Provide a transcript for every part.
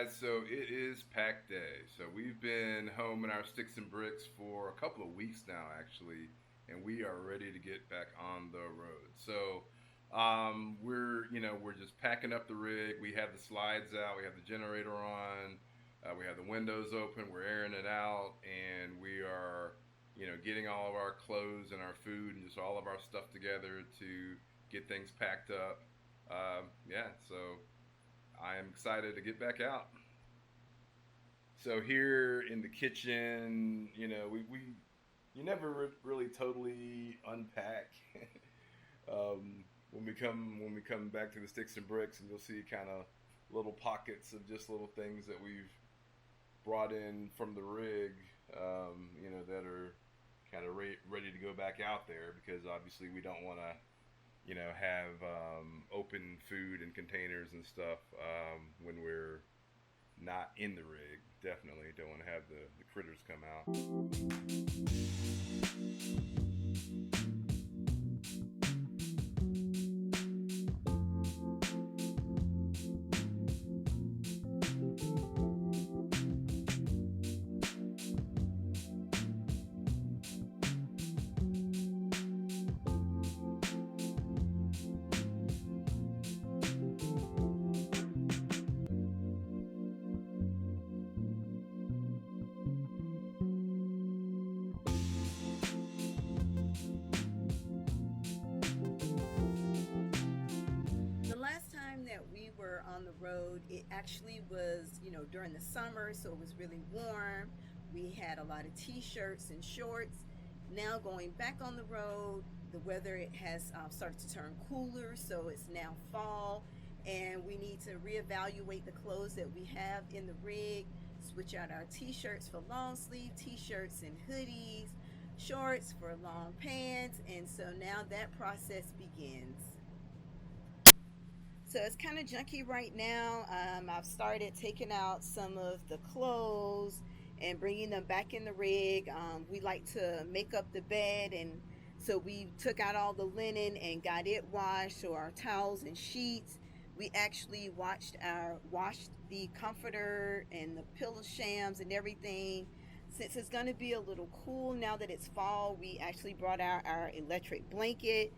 guys, so it is pack day. So we've been home in our sticks and bricks for a couple of weeks now, actually, and we are ready to get back on the road. So we're just packing up the rig. We have the slides out, we have the generator on, we have the windows open. We're airing it out, and we are getting all of our clothes and our food and just all of our stuff together to get things packed up. Yeah, so I am excited to get back out. So here in the kitchen, we you never really totally unpack when we come back to the sticks and bricks, and you'll see kind of little pockets of just little things that we've brought in from the rig, that are kind of ready to go back out there because obviously we don't want to have open food and containers and stuff when we're not in the rig. Definitely don't want to have the critters come out. The last time that we were on the road, it actually was, during the summer, so it was really warm. We had a lot of t-shirts and shorts. Now going back on the road, the weather it has started to turn cooler, so it's now fall, and we need to reevaluate the clothes that we have in the rig, switch out our t-shirts for long sleeve t-shirts and hoodies, shorts for long pants, and so now that process begins. So it's kind of junky right now. I've started taking out some of the clothes and bringing them back in the rig. We like to make up the bed, and so we took out all the linen and got it washed. So our towels and sheets. We actually washed the comforter and the pillow shams and everything. Since it's going to be a little cool now that it's fall, we actually brought out our electric blanket.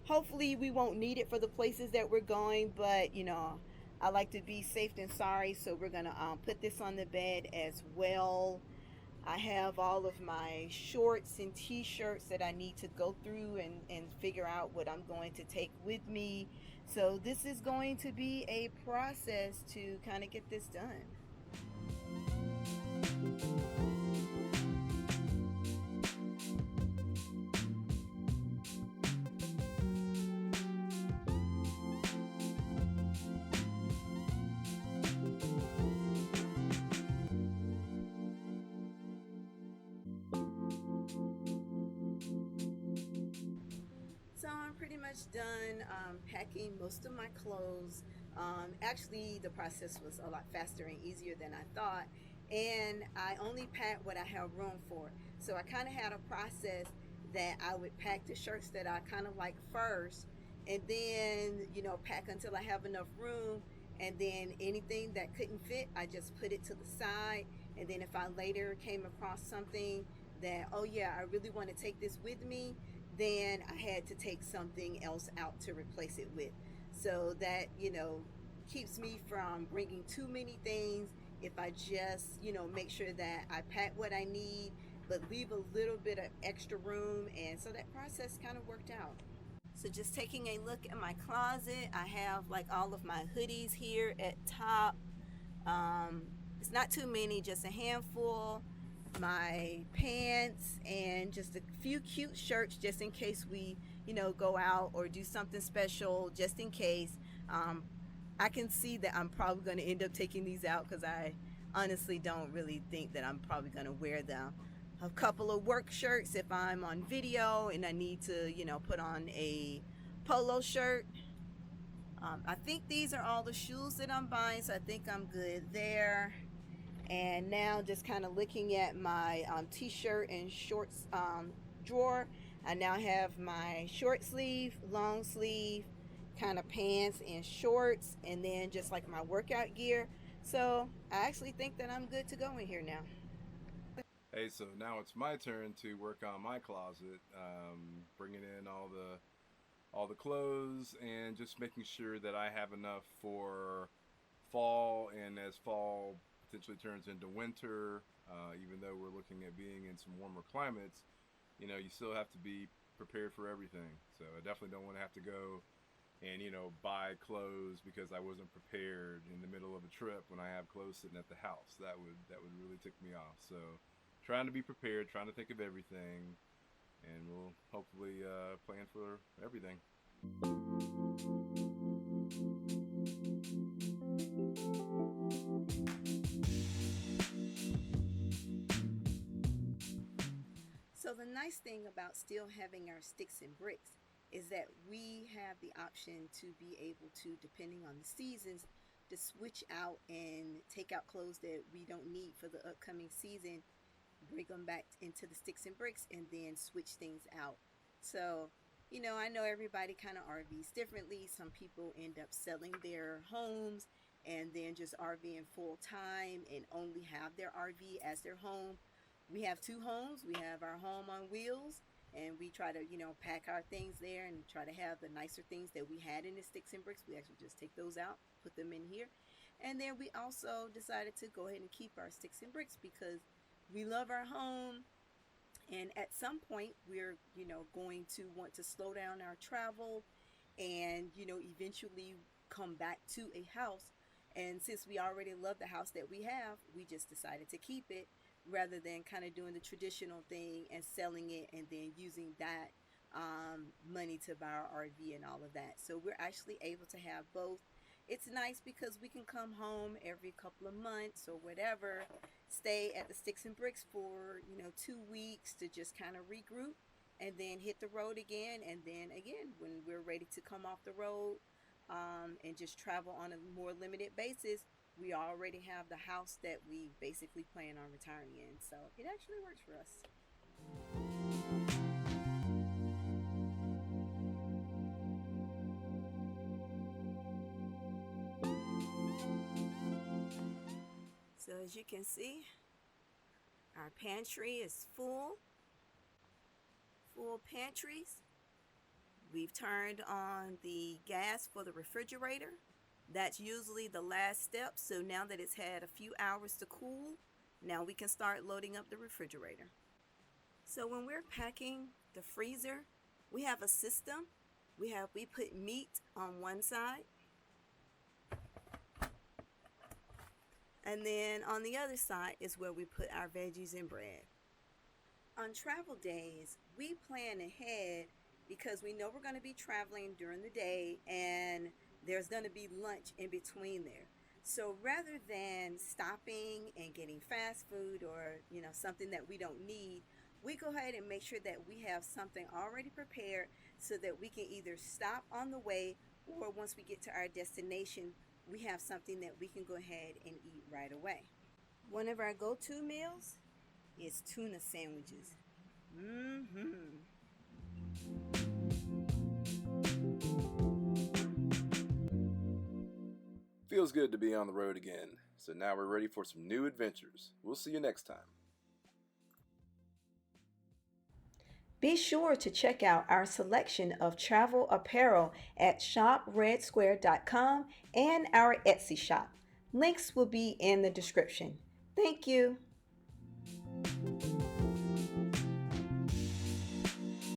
Hopefully we won't need it for the places that we're going, but I like to be safe than sorry, so we're gonna put this on the bed as well. I have all of my shorts and t-shirts that I need to go through and figure out what I'm going to take with me. So this is going to be a process to kind of get this done. So I'm pretty much done packing most of my clothes. Actually, the process was a lot faster and easier than I thought. And I only packed what I have room for. So I kind of had a process that I would pack the shirts that I kind of like first, and then, pack until I have enough room. And then anything that couldn't fit, I just put it to the side. And then if I later came across something that, oh yeah, I really want to take this with me, then I had to take something else out to replace it with. So that, keeps me from bringing too many things if I just, make sure that I pack what I need, but leave a little bit of extra room. And so that process kind of worked out. So just taking a look at my closet, I have like all of my hoodies here at top. It's not too many, just a handful. My pants and just a few cute shirts just in case we go out or do something special, just in case. I can see that I'm probably going to end up taking these out because I honestly don't really think that I'm probably going to wear them. A couple of work shirts if I'm on video and I need to put on a polo shirt. I think these are all the shoes that I'm buying, so I think I'm good there. And now just kind of looking at my t-shirt and shorts drawer, I now have my short sleeve, long sleeve kind of pants and shorts, and then just like my workout gear. So I actually think that I'm good to go in here now. Hey, so now it's my turn to work on my closet, bringing in all the clothes and just making sure that I have enough for fall. And as fall potentially turns into winter, even though we're looking at being in some warmer climates, you still have to be prepared for everything. So I definitely don't want to have to go and buy clothes because I wasn't prepared in the middle of a trip when I have clothes sitting at the house. That would really tick me off. So trying to be prepared, trying to think of everything, and we'll hopefully plan for everything. So the nice thing about still having our sticks and bricks is that we have the option to be able to, depending on the seasons, to switch out and take out clothes that we don't need for the upcoming season, bring them back into the sticks and bricks, and then switch things out. So, I know everybody kind of RVs differently. Some people end up selling their homes and then just RVing full time and only have their RV as their home. We have two homes. We have our home on wheels, and we try to, pack our things there and try to have the nicer things that we had in the sticks and bricks. We actually just take those out, put them in here. And then we also decided to go ahead and keep our sticks and bricks because we love our home, and at some point we're going to want to slow down our travel and eventually come back to a house. And since we already love the house that we have, we just decided to keep it rather than kind of doing the traditional thing and selling it and then using that money to buy our RV and all of that. So we're actually able to have both. It's nice because we can come home every couple of months or whatever, stay at the Sticks and Bricks for 2 weeks to just kind of regroup, and then hit the road again. And then again, when we're ready to come off the road and just travel on a more limited basis, we already have the house that we basically plan on retiring in. So it actually works for us. So as you can see, our pantry is full pantries. We've turned on the gas for the refrigerator. That's usually the last step. So now that it's had a few hours to cool, now we can start loading up the refrigerator. So when we're packing the freezer, we have a system. We put meat on one side, and then on the other side is where we put our veggies and bread. On travel days, we plan ahead because we know we're going to be traveling during the day and there's going to be lunch in between there. So rather than stopping and getting fast food or, something that we don't need, we go ahead and make sure that we have something already prepared so that we can either stop on the way, or once we get to our destination, we have something that we can go ahead and eat right away. One of our go-to meals is tuna sandwiches. Mm-hmm. Feels good to be on the road again. So now we're ready for some new adventures. We'll see you next time. Be sure to check out our selection of travel apparel at shopredsquare.com and our Etsy shop. Links will be in the description. Thank you.